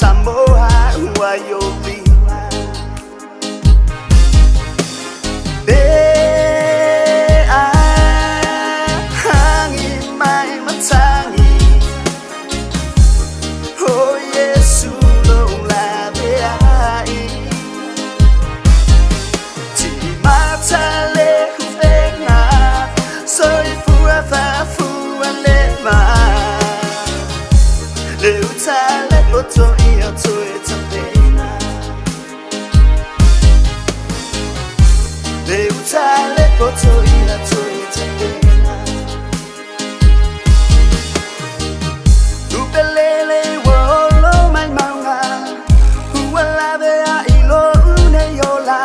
Samoa Wayobi Hangi mai matangi Oh Yesu lo la beai Ti matale hufenga Soi fua fa fua lema Le utale oto ia toe tapena Le utale oto ia toe tapena Upelele wolo mai maunga Huala vea ilo une yola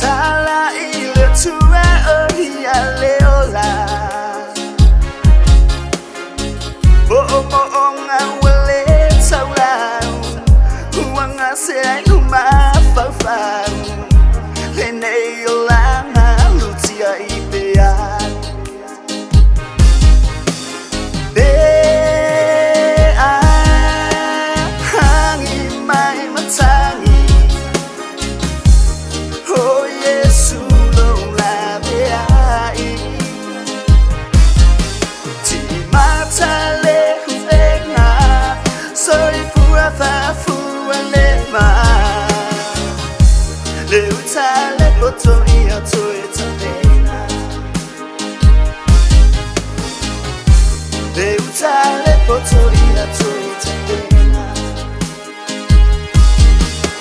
Tala ile tua ohia leola Bo'onga wale taulau Huanga se ai huma faufau Lene yola na lutia ipean Hangi mai matangi Oh Yesu lo la beai Ti matale hufenga Soi fua fa fua lema Le utale oto ia toe tapena Le utale oto ia toe tapena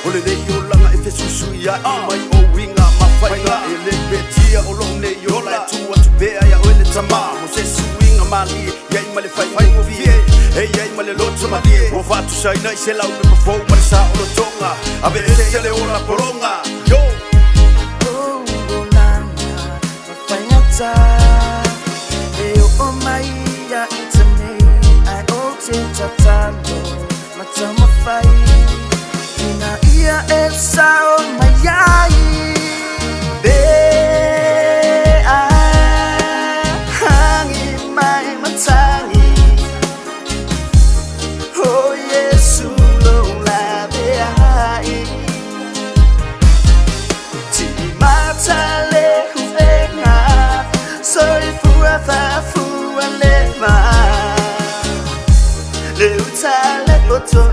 Ole le yolanga e te susu ia I mai o winga mawhainga E le betia o long ne yola E tua tu bea ia o ele tama Mo se suinga mali Ia ima le whai o vie E ia ima le loto mali Mo whatu saina i se lau me mawhau Mare sa o lo tonga Ave e se le ola poronga Yo! Oh, Golanga, mawhaingata E o mai ia itane Ai o te tatalo Matama whai Ina ia e sao mai ai Hangi mai matangi Oh Yesu lo la beai Ti matale hufenga Soi fua fa fua lema Le utale oto